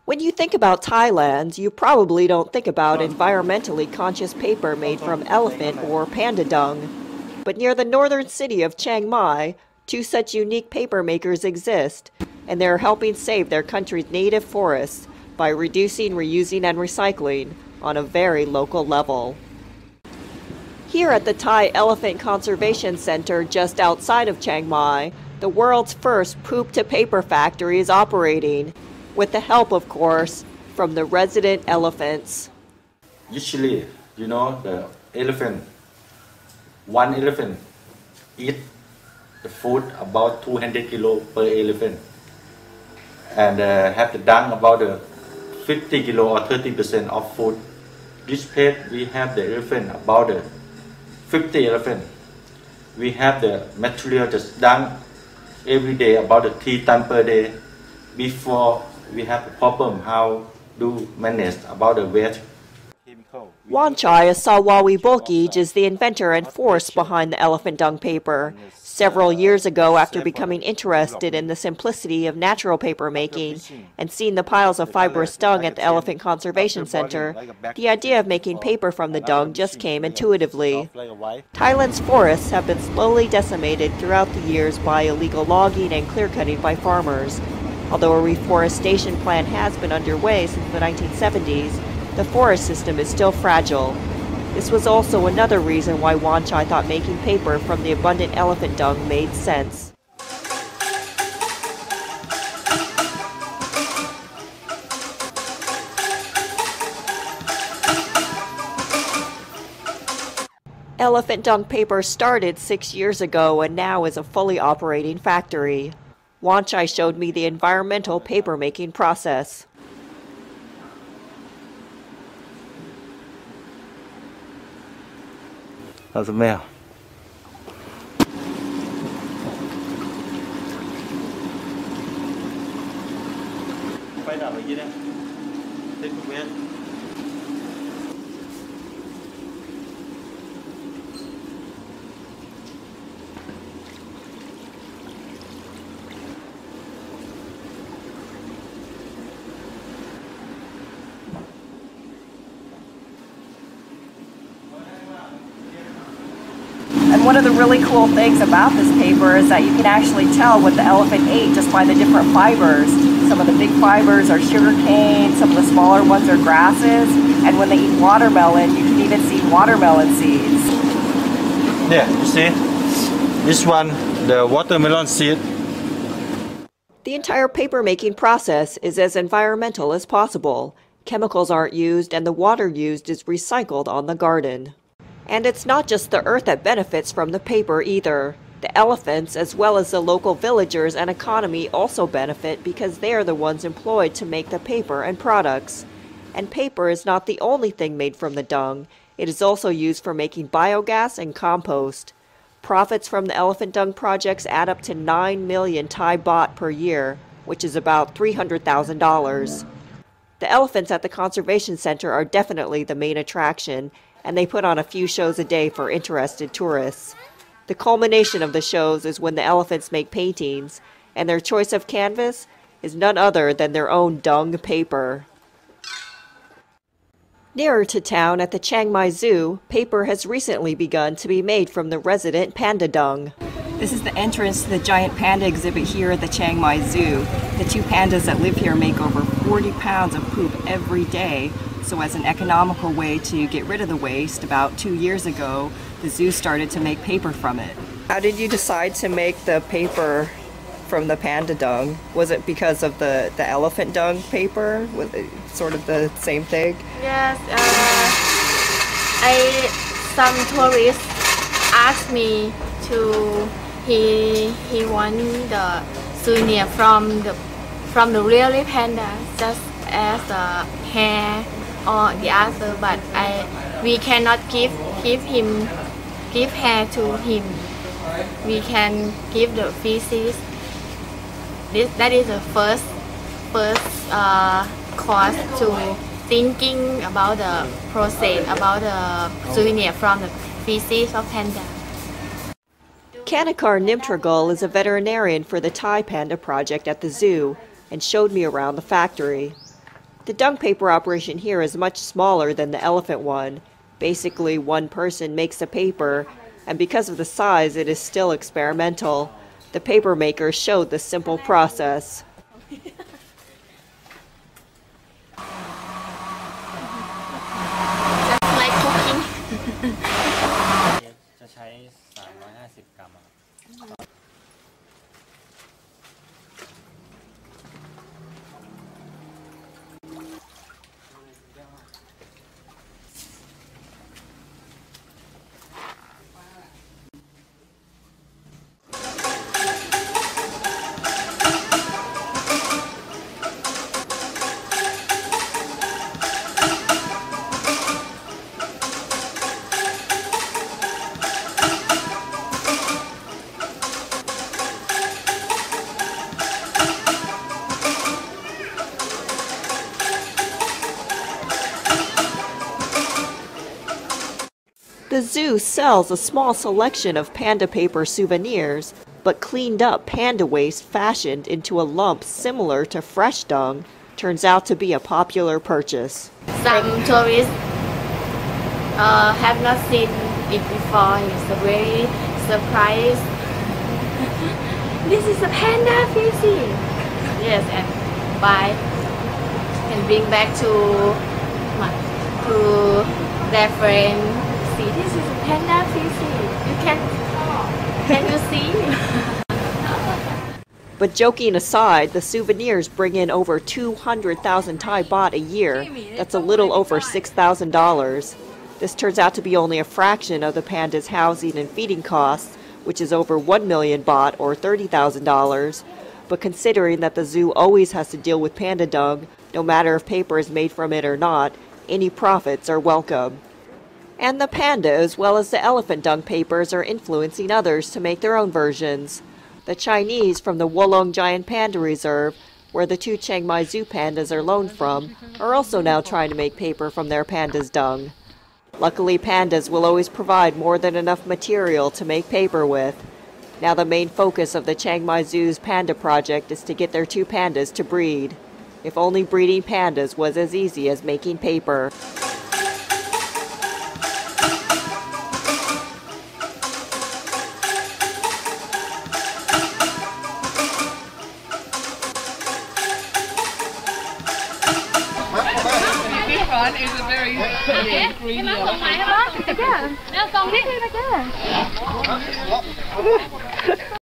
When you think about Thailand, you probably don't think about environmentally conscious paper made from elephant or panda dung. But near the northern city of Chiang Mai, two such unique paper makers exist, and they're helping save their country's native forests by reducing, reusing, and recycling on a very local level. Here at the Thai Elephant Conservation Center just outside of Chiang Mai, the world's first poop-to-paper factory is operating, with the help, of course, from the resident elephants. Usually, the one elephant eat the food about 200 kilo per elephant, and have the dung about 50 kilo or 30% of food. This page we have the elephant about 50 elephant. We have the material just dung every day about 3 tons per day. Before we have a problem how to manage about the waste. Wanchai Asawawi Bokij is the inventor and force behind the elephant dung paper. Several years ago, after becoming interested in the simplicity of natural paper making and seeing the piles of fibrous dung at the Elephant Conservation Center, the idea of making paper from the dung just came intuitively. Thailand's forests have been slowly decimated throughout the years by illegal logging and clear-cutting by farmers. Although a reforestation plan has been underway since the 1970s, the forest system is still fragile. This was also another reason why Wanchai thought making paper from the abundant elephant dung made sense. Elephant dung paper started 6 years ago and now is a fully operating factory. Wanchai showed me the environmental paper-making process. How's the smell? And one of the really cool things about this paper is that you can actually tell what the elephant ate just by the different fibers. Some of the big fibers are sugar cane, some of the smaller ones are grasses, and when they eat watermelon, you can even see watermelon seeds. Yeah, you see? This one, the watermelon seed. The entire paper-making process is as environmental as possible. Chemicals aren't used, and the water used is recycled on the garden. And it's not just the earth that benefits from the paper either. The elephants, as well as the local villagers and economy, also benefit because they are the ones employed to make the paper and products. And paper is not the only thing made from the dung. It is also used for making biogas and compost. Profits from the elephant dung projects add up to 9 million Thai baht per year, which is about $300,000. The elephants at the conservation center are definitely the main attraction, and they put on a few shows a day for interested tourists. The culmination of the shows is when the elephants make paintings, and their choice of canvas is none other than their own dung paper. Nearer to town at the Chiang Mai Zoo, paper has recently begun to be made from the resident panda dung. This is the entrance to the giant panda exhibit here at the Chiang Mai Zoo. The two pandas that live here make over 40 pounds of poop every day. So as an economical way to get rid of the waste, about 2 years ago, the zoo started to make paper from it. How did you decide to make the paper from the panda dung? Was it because of the elephant dung paper? Was it sort of the same thing? Yes, some tourists asked me to, he want the souvenir from the really panda, just as the hair or the other, but we cannot give hair to him. We can give the feces. That is the first course to thinking about the process, about the souvenir from the feces of panda. Kanikar Nimtragal is a veterinarian for the Thai Panda Project at the zoo and showed me around the factory. The dung paper operation here is much smaller than the elephant one. Basically, one person makes the paper, and because of the size, it is still experimental. The paper maker showed the simple process. Just like cooking. จะใช้350 กรัมอะครับ The zoo sells a small selection of panda paper souvenirs, but cleaned up panda waste fashioned into a lump similar to fresh dung turns out to be a popular purchase. Some tourists have not seen it before. It's a very surprise. This is a panda feces. Yes, and buy and bring back to their friend. See, this is a panda feces. Can you see? But joking aside, the souvenirs bring in over 200,000 Thai baht a year. That's a little over $6,000. This turns out to be only a fraction of the panda's housing and feeding costs, which is over 1 million baht or $30,000. But considering that the zoo always has to deal with panda dung, no matter if paper is made from it or not, any profits are welcome. And the panda, as well as the elephant dung papers, are influencing others to make their own versions. The Chinese from the Wolong Giant Panda Reserve, where the 2 Chiang Mai Zoo pandas are loaned from, are also now trying to make paper from their pandas' dung. Luckily, pandas will always provide more than enough material to make paper with. Now the main focus of the Chiang Mai Zoo's panda project is to get their 2 pandas to breed. If only breeding pandas was as easy as making paper. One is a very green yellow.